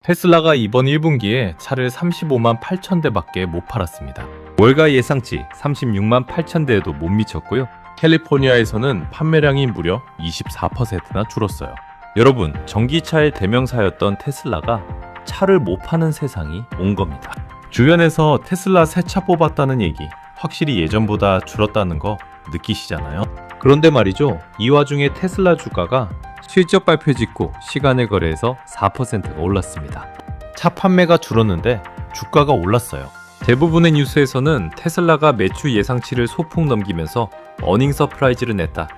테슬라가 이번 1분기에 차를 35만 8천 대밖에 못 팔았습니다. 월가 예상치 36만 8천 대에도 못 미쳤고요. 캘리포니아에서는 판매량이 무려 24%나 줄었어요. 여러분, 전기차의 대명사였던 테슬라가 차를 못 파는 세상이 온 겁니다. 주변에서 테슬라 새 차 뽑았다는 얘기, 확실히 예전보다 줄었다는 거 느끼시잖아요. 그런데 말이죠, 이 와중에 테슬라 주가가 실적 발표 직후 시간의 거래에서 4%가 올랐습니다. 차 판매가 줄었는데 주가가 올랐어요. 대부분의 뉴스에서는 테슬라가 매출 예상치를 소폭 넘기면서 어닝 서프라이즈를 냈다,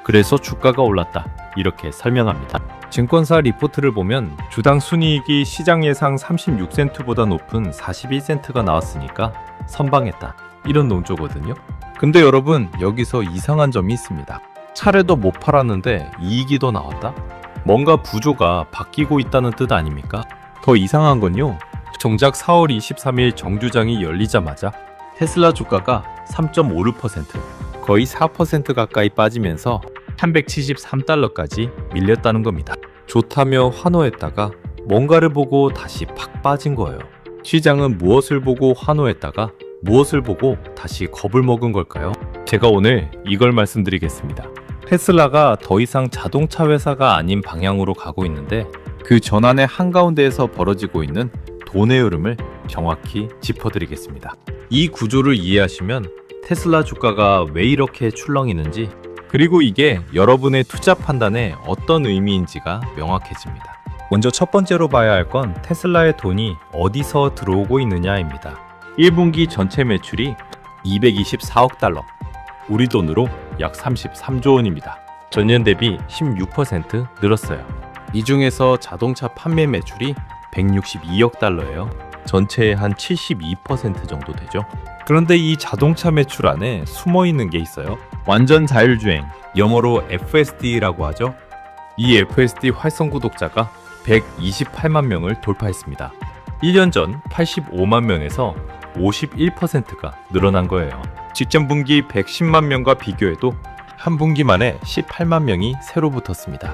그래서 주가가 올랐다, 이렇게 설명합니다. 증권사 리포트를 보면 주당 순이익이 시장 예상 36센트보다 높은 41센트가 나왔으니까 선방했다, 이런 논조거든요. 근데 여러분, 여기서 이상한 점이 있습니다. 차례도 못 팔았는데 이익이 더 나왔다? 뭔가 구조가 바뀌고 있다는 뜻 아닙니까? 더 이상한 건요, 정작 4월 23일 정주장이 열리자마자 테슬라 주가가 3.56%, 거의 4% 가까이 빠지면서 373달러까지 밀렸다는 겁니다. 좋다며 환호했다가 뭔가를 보고 다시 팍 빠진 거예요. 시장은 무엇을 보고 환호했다가 무엇을 보고 다시 겁을 먹은 걸까요? 제가 오늘 이걸 말씀드리겠습니다. 테슬라가 더 이상 자동차 회사가 아닌 방향으로 가고 있는데 그 전환의 한가운데에서 벌어지고 있는 돈의 흐름을 정확히 짚어드리겠습니다. 이 구조를 이해하시면 테슬라 주가가 왜 이렇게 출렁이는지, 그리고 이게 여러분의 투자 판단에 어떤 의미인지가 명확해집니다. 먼저 첫 번째로 봐야 할 건 테슬라의 돈이 어디서 들어오고 있느냐입니다. 1분기 전체 매출이 224억 달러, 우리 돈으로 약 33조 원입니다. 전년 대비 16% 늘었어요. 이 중에서 자동차 판매 매출이 162억 달러예요. 전체의 한 72% 정도 되죠. 그런데 이 자동차 매출 안에 숨어 있는 게 있어요. 완전 자율주행, 영어로 FSD라고 하죠. 이 FSD 활성 구독자가 128만 명을 돌파했습니다. 1년 전 85만 명에서 51%가 늘어난 거예요. 직전 분기 110만 명과 비교해도 한 분기 만에 18만 명이 새로 붙었습니다.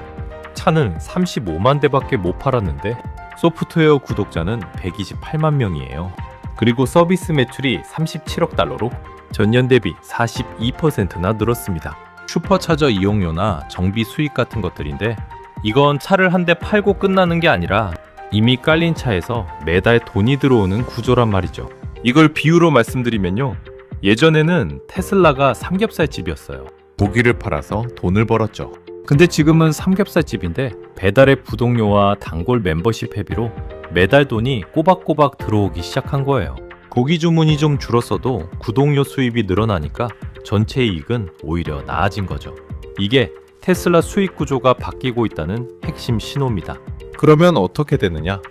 차는 35만 대밖에 못 팔았는데 소프트웨어 구독자는 128만 명이에요. 그리고 서비스 매출이 37억 달러로 전년 대비 42%나 늘었습니다. 슈퍼차저 이용료나 정비 수익 같은 것들인데, 이건 차를 한 대 팔고 끝나는 게 아니라 이미 깔린 차에서 매달 돈이 들어오는 구조란 말이죠. 이걸 비유로 말씀드리면요, 예전에는 테슬라가 삼겹살집이었어요. 고기를 팔아서 돈을 벌었죠. 근데 지금은 삼겹살집인데 배달의 부동료와 단골 멤버십 회비로 매달 돈이 꼬박꼬박 들어오기 시작한 거예요. 고기 주문이 좀 줄었어도 구독료 수입이 늘어나니까 전체 이익은 오히려 나아진 거죠. 이게 테슬라 수익 구조가 바뀌고 있다는 핵심 신호입니다. 그러면 어떻게 되느냐?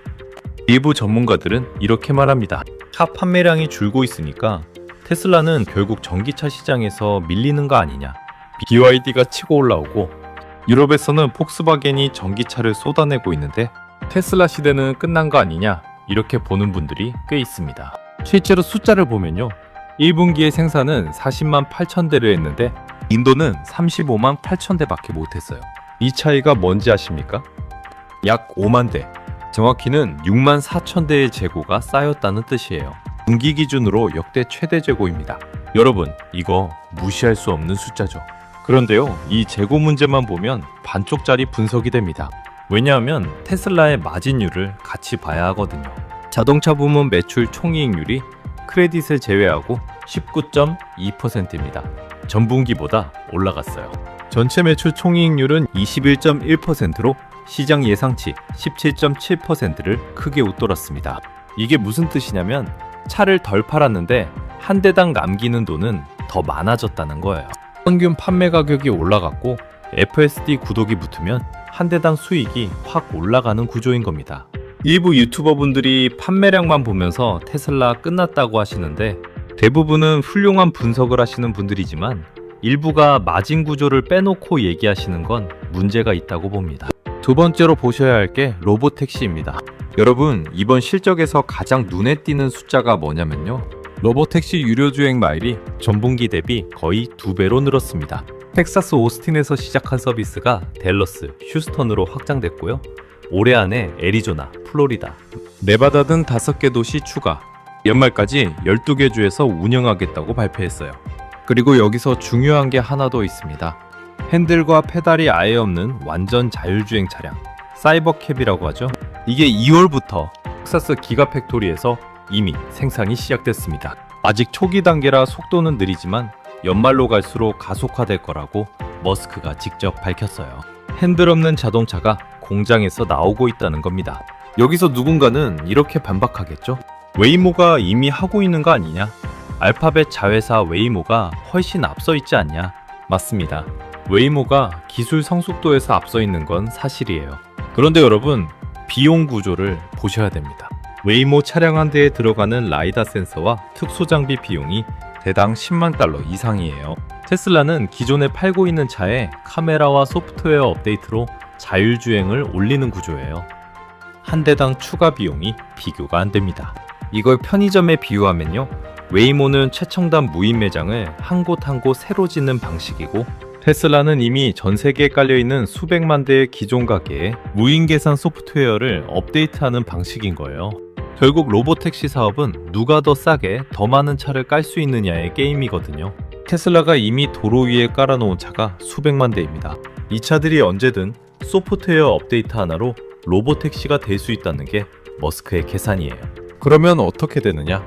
일부 전문가들은 이렇게 말합니다. 차 판매량이 줄고 있으니까 테슬라는 결국 전기차 시장에서 밀리는 거 아니냐. BYD가 치고 올라오고 유럽에서는 폭스바겐이 전기차를 쏟아내고 있는데 테슬라 시대는 끝난 거 아니냐, 이렇게 보는 분들이 꽤 있습니다. 실제로 숫자를 보면요, 1분기에 생산은 40만 8천 대를 했는데 인도는 35만 8천 대밖에 못했어요. 이 차이가 뭔지 아십니까? 약 5만 대, 정확히는 6만 4천 대의 재고가 쌓였다는 뜻이에요. 분기 기준으로 역대 최대 재고입니다. 여러분, 이거 무시할 수 없는 숫자죠. 그런데요, 이 재고 문제만 보면 반쪽짜리 분석이 됩니다. 왜냐하면 테슬라의 마진율을 같이 봐야 하거든요. 자동차 부문 매출 총이익률이 크레딧을 제외하고 19.2%입니다. 전분기보다 올라갔어요. 전체 매출 총이익률은 21.1%로 시장 예상치 17.7%를 크게 웃돌았습니다. 이게 무슨 뜻이냐면 차를 덜 팔았는데 한 대당 남기는 돈은 더 많아졌다는 거예요. 평균 판매 가격이 올라갔고 FSD 구독이 붙으면 한 대당 수익이 확 올라가는 구조인 겁니다. 일부 유튜버 분들이 판매량만 보면서 테슬라 끝났다고 하시는데, 대부분은 훌륭한 분석을 하시는 분들이지만 일부가 마진 구조를 빼놓고 얘기하시는 건 문제가 있다고 봅니다. 두 번째로 보셔야 할 게 로보택시입니다. 여러분, 이번 실적에서 가장 눈에 띄는 숫자가 뭐냐면요, 로보택시 유료 주행 마일이 전분기 대비 거의 2배로 늘었습니다. 텍사스 오스틴에서 시작한 서비스가 댈러스, 휴스턴으로 확장됐고요. 올해 안에 애리조나, 플로리다, 네바다 등 5개 도시 추가, 연말까지 12개 주에서 운영하겠다고 발표했어요. 그리고 여기서 중요한 게 하나 더 있습니다. 핸들과 페달이 아예 없는 완전 자율주행 차량, 사이버캡이라고 하죠. 이게 2월부터 텍사스 기가팩토리에서 이미 생산이 시작됐습니다. 아직 초기 단계라 속도는 느리지만 연말로 갈수록 가속화될 거라고 머스크가 직접 밝혔어요. 핸들 없는 자동차가 공장에서 나오고 있다는 겁니다. 여기서 누군가는 이렇게 반박하겠죠. 웨이모가 이미 하고 있는 거 아니냐? 알파벳 자회사 웨이모가 훨씬 앞서 있지 않냐? 맞습니다. 웨이모가 기술 성숙도에서 앞서 있는 건 사실이에요. 그런데 여러분, 비용 구조를 보셔야 됩니다. 웨이모 차량 한 대에 들어가는 라이다 센서와 특수 장비 비용이 대당 10만 달러 이상이에요. 테슬라는 기존에 팔고 있는 차에 카메라와 소프트웨어 업데이트로 자율주행을 올리는 구조예요. 한 대당 추가 비용이 비교가 안 됩니다. 이걸 편의점에 비유하면요, 웨이모는 최첨단 무인 매장을 한 곳 한 곳 새로 짓는 방식이고, 테슬라는 이미 전 세계에 깔려있는 수백만 대의 기존 가게에 무인 계산 소프트웨어를 업데이트하는 방식인 거예요. 결국 로보택시 사업은 누가 더 싸게 더 많은 차를 깔 수 있느냐의 게임이거든요. 테슬라가 이미 도로 위에 깔아놓은 차가 수백만 대입니다. 이 차들이 언제든 소프트웨어 업데이트 하나로 로보택시가 될 수 있다는 게 머스크의 계산이에요. 그러면 어떻게 되느냐?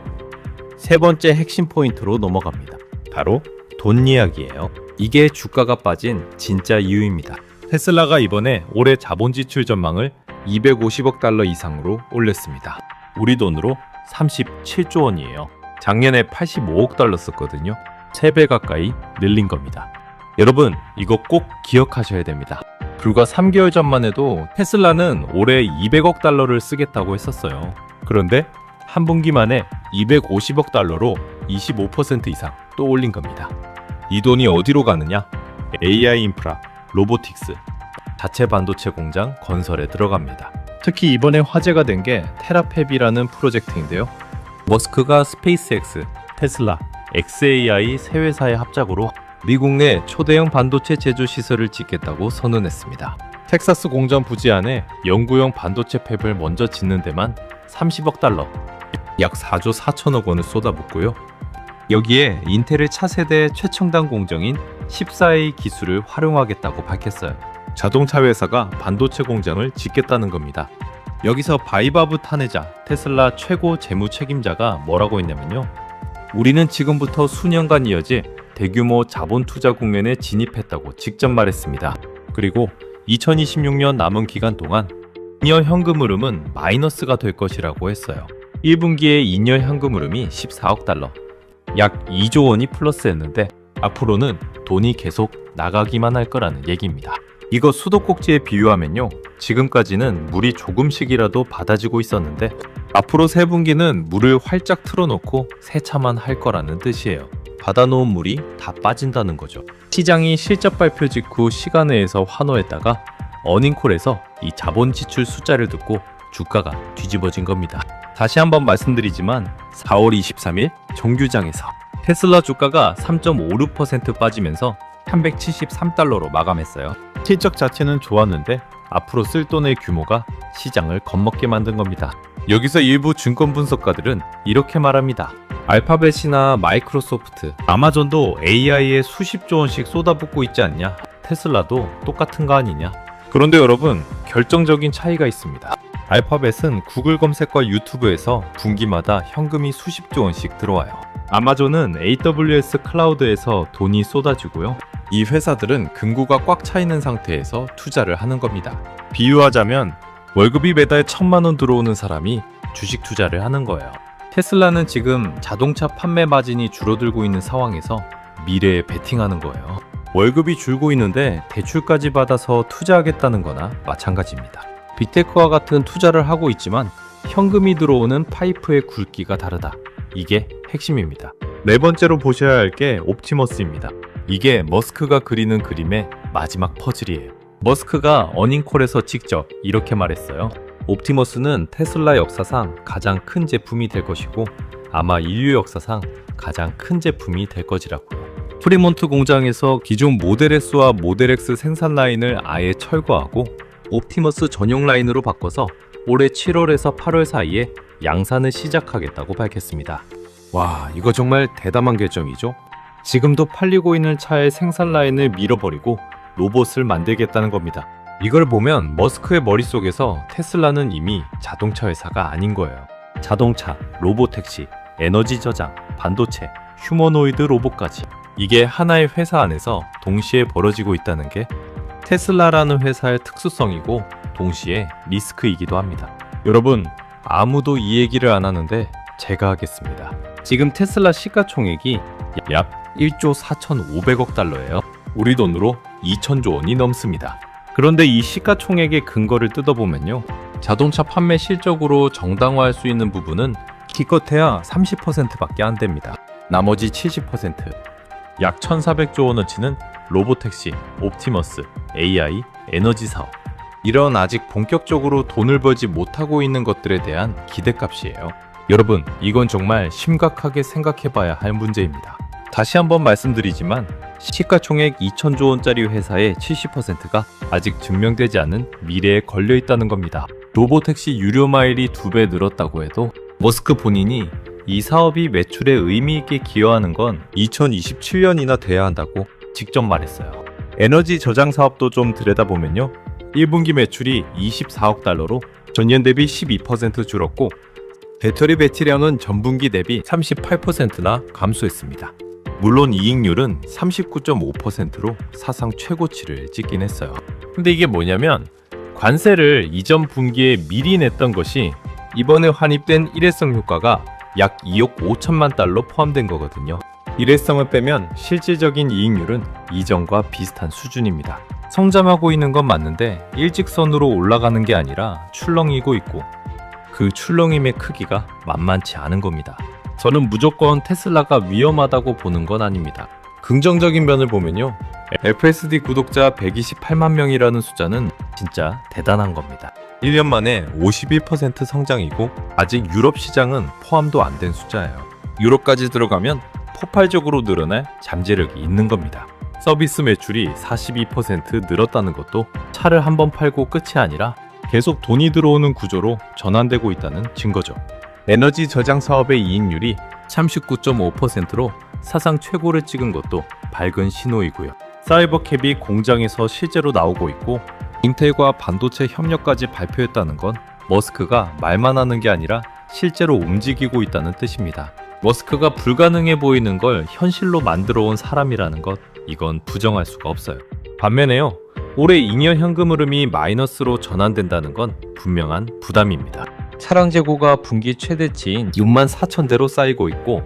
세 번째 핵심 포인트로 넘어갑니다. 바로 돈 이야기예요. 이게 주가가 빠진 진짜 이유입니다. 테슬라가 이번에 올해 자본 지출 전망을 250억 달러 이상으로 올렸습니다. 우리 돈으로 37조 원이에요. 작년에 85억 달러 썼거든요. 3배 가까이 늘린 겁니다. 여러분, 이거 꼭 기억하셔야 됩니다. 불과 3개월 전만 해도 테슬라는 올해 200억 달러를 쓰겠다고 했었어요. 그런데 한 분기 만에 250억 달러로 25% 이상 또 올린 겁니다. 이 돈이 어디로 가느냐? AI 인프라, 로보틱스, 자체 반도체 공장 건설에 들어갑니다. 특히 이번에 화제가 된 게 테라팹이라는 프로젝트인데요. 머스크가 스페이스X, 테슬라, XAI 세 회사의 합작으로 미국 내 초대형 반도체 제조 시설을 짓겠다고 선언했습니다. 텍사스 공장 부지 안에 연구용 반도체 팹을 먼저 짓는 데만 30억 달러, 약 4조 4천억 원을 쏟아붓고요. 여기에 인텔의 차세대 최첨단 공정인 14A 기술을 활용하겠다고 밝혔어요. 자동차 회사가 반도체 공장을 짓겠다는 겁니다. 여기서 바이바브 타네자, 테슬라 최고 재무 책임자가 뭐라고 했냐면요. 우리는 지금부터 수년간 이어질 대규모 자본 투자 국면에 진입했다고 직접 말했습니다. 그리고 2026년 남은 기간 동안 잉여 현금 흐름은 마이너스가 될 것이라고 했어요. 1분기에 잉여 현금 흐름이 14억 달러, 약 2조 원이 플러스였는데 앞으로는 돈이 계속 나가기만 할 거라는 얘기입니다. 이거 수도꼭지에 비유하면요, 지금까지는 물이 조금씩이라도 받아지고 있었는데 앞으로 3분기는 물을 활짝 틀어놓고 세차만 할 거라는 뜻이에요. 받아놓은 물이 다 빠진다는 거죠. 시장이 실적 발표 직후 시간 내에서 환호했다가 어닝콜에서 이 자본 지출 숫자를 듣고 주가가 뒤집어진 겁니다. 다시 한번 말씀드리지만 4월 23일 정규장에서 테슬라 주가가 3.56% 빠지면서 373달러로 마감했어요. 실적 자체는 좋았는데 앞으로 쓸 돈의 규모가 시장을 겁먹게 만든 겁니다. 여기서 일부 증권 분석가들은 이렇게 말합니다. 알파벳이나 마이크로소프트, 아마존도 AI에 수십조 원씩 쏟아붓고 있지 않냐? 테슬라도 똑같은 거 아니냐? 그런데 여러분, 결정적인 차이가 있습니다. 알파벳은 구글 검색과 유튜브에서 분기마다 현금이 수십조 원씩 들어와요. 아마존은 AWS 클라우드에서 돈이 쏟아지고요. 이 회사들은 금고가 꽉 차 있는 상태에서 투자를 하는 겁니다. 비유하자면 월급이 매달 1,000만 원 들어오는 사람이 주식 투자를 하는 거예요. 테슬라는 지금 자동차 판매 마진이 줄어들고 있는 상황에서 미래에 베팅하는 거예요. 월급이 줄고 있는데 대출까지 받아서 투자하겠다는 거나 마찬가지입니다. 빅테크와 같은 투자를 하고 있지만 현금이 들어오는 파이프의 굵기가 다르다. 이게 핵심입니다. 네 번째로 보셔야 할 게 옵티머스입니다. 이게 머스크가 그리는 그림의 마지막 퍼즐이에요. 머스크가 어닝콜에서 직접 이렇게 말했어요. 옵티머스는 테슬라 역사상 가장 큰 제품이 될 것이고 아마 인류 역사상 가장 큰 제품이 될 것이라고요. 프리몬트 공장에서 기존 모델 S와 모델 X 생산 라인을 아예 철거하고 옵티머스 전용 라인으로 바꿔서 올해 7월에서 8월 사이에 양산을 시작하겠다고 밝혔습니다. 와, 이거 정말 대담한 결정이죠. 지금도 팔리고 있는 차의 생산 라인을 밀어버리고 로봇을 만들겠다는 겁니다. 이걸 보면 머스크의 머릿속에서 테슬라는 이미 자동차 회사가 아닌 거예요. 자동차, 로보택시, 에너지 저장, 반도체, 휴머노이드 로봇까지 이게 하나의 회사 안에서 동시에 벌어지고 있다는 게 테슬라라는 회사의 특수성이고 동시에 리스크이기도 합니다. 여러분, 아무도 이 얘기를 안 하는데 제가 하겠습니다. 지금 테슬라 시가총액이 약 1조 4,500억 달러예요. 우리 돈으로 2,000조 원이 넘습니다. 그런데 이 시가총액의 근거를 뜯어보면요, 자동차 판매 실적으로 정당화할 수 있는 부분은 기껏해야 30%밖에 안 됩니다. 나머지 70%, 약 1,400조 원어치는 로보택시, 옵티머스, AI, 에너지 사업, 이런 아직 본격적으로 돈을 벌지 못하고 있는 것들에 대한 기대값이에요. 여러분, 이건 정말 심각하게 생각해봐야 할 문제입니다. 다시 한번 말씀드리지만 시가총액 2,000조 원짜리 회사의 70%가 아직 증명되지 않은 미래에 걸려있다는 겁니다. 로보택시 유료 마일이 2배 늘었다고 해도 머스크 본인이 이 사업이 매출에 의미 있게 기여하는 건 2027년이나 돼야 한다고 직접 말했어요. 에너지 저장 사업도 좀 들여다보면요, 1분기 매출이 24억 달러로 전년 대비 12% 줄었고 배터리 배치량은 전분기 대비 38%나 감소했습니다. 물론 이익률은 39.5%로 사상 최고치를 찍긴 했어요. 근데 이게 뭐냐면 관세를 이전 분기에 미리 냈던 것이 이번에 환입된 일회성 효과가 약 2억 5천만 달러 포함된 거거든요. 일회성을 빼면 실질적인 이익률은 이전과 비슷한 수준입니다. 성장하고 있는 건 맞는데 일직선으로 올라가는 게 아니라 출렁이고 있고 그 출렁임의 크기가 만만치 않은 겁니다. 저는 무조건 테슬라가 위험하다고 보는 건 아닙니다. 긍정적인 면을 보면요, FSD 구독자 128만 명이라는 숫자는 진짜 대단한 겁니다. 1년 만에 51% 성장이고 아직 유럽 시장은 포함도 안 된 숫자예요. 유럽까지 들어가면 폭발적으로 늘어날 잠재력이 있는 겁니다. 서비스 매출이 42% 늘었다는 것도 차를 한번 팔고 끝이 아니라 계속 돈이 들어오는 구조로 전환되고 있다는 증거죠. 에너지 저장 사업의 이익률이 39.5%로 사상 최고를 찍은 것도 밝은 신호이고요. 사이버캡이 공장에서 실제로 나오고 있고 인텔과 반도체 협력까지 발표했다는 건 머스크가 말만 하는 게 아니라 실제로 움직이고 있다는 뜻입니다. 머스크가 불가능해 보이는 걸 현실로 만들어 온 사람이라는 것, 이건 부정할 수가 없어요. 반면에요, 올해 잉여 현금 흐름이 마이너스로 전환된다는 건 분명한 부담입니다. 차량 재고가 분기 최대치인 6만 4천 대로 쌓이고 있고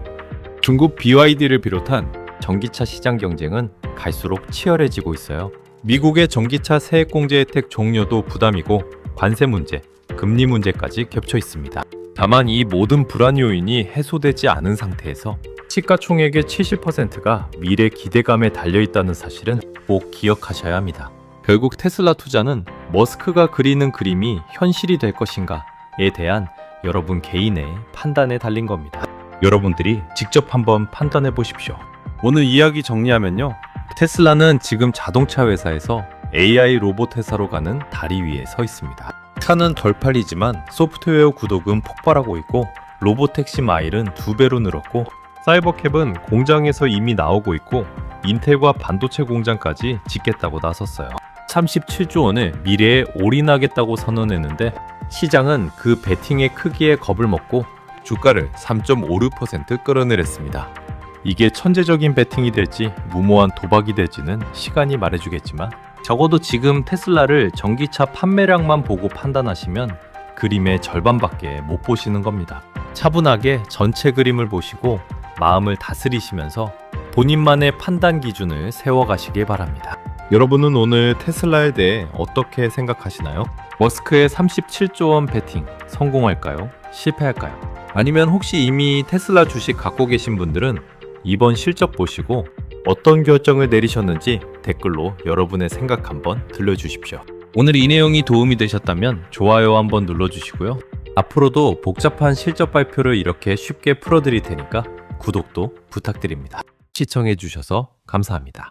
중국 BYD를 비롯한 전기차 시장 경쟁은 갈수록 치열해지고 있어요. 미국의 전기차 세액공제 혜택 종료도 부담이고 관세 문제, 금리 문제까지 겹쳐 있습니다. 다만 이 모든 불안 요인이 해소되지 않은 상태에서 시가총액의 70%가 미래 기대감에 달려있다는 사실은 꼭 기억하셔야 합니다. 결국 테슬라 투자는 머스크가 그리는 그림이 현실이 될 것인가에 대한 여러분 개인의 판단에 달린 겁니다. 여러분들이 직접 한번 판단해 보십시오. 오늘 이야기 정리하면요, 테슬라는 지금 자동차 회사에서 AI 로봇 회사로 가는 다리 위에 서 있습니다. 차는 덜 팔리지만 소프트웨어 구독은 폭발하고 있고 로보택시 마일은 2배로 늘었고 사이버캡은 공장에서 이미 나오고 있고 인텔과 반도체 공장까지 짓겠다고 나섰어요. 37조 원을 미래에 올인하겠다고 선언했는데 시장은 그 베팅의 크기에 겁을 먹고 주가를 3.56% 끌어내렸습니다. 이게 천재적인 베팅이 될지 무모한 도박이 될지는 시간이 말해주겠지만 적어도 지금 테슬라를 전기차 판매량만 보고 판단하시면 그림의 절반밖에 못 보시는 겁니다. 차분하게 전체 그림을 보시고 마음을 다스리시면서 본인만의 판단 기준을 세워가시길 바랍니다. 여러분은 오늘 테슬라에 대해 어떻게 생각하시나요? 머스크의 37조 원 베팅 성공할까요? 실패할까요? 아니면 혹시 이미 테슬라 주식 갖고 계신 분들은 이번 실적 보시고 어떤 결정을 내리셨는지 댓글로 여러분의 생각 한번 들려주십시오. 오늘 이 내용이 도움이 되셨다면 좋아요 한번 눌러주시고요. 앞으로도 복잡한 실적 발표를 이렇게 쉽게 풀어드릴 테니까 구독도 부탁드립니다. 시청해주셔서 감사합니다.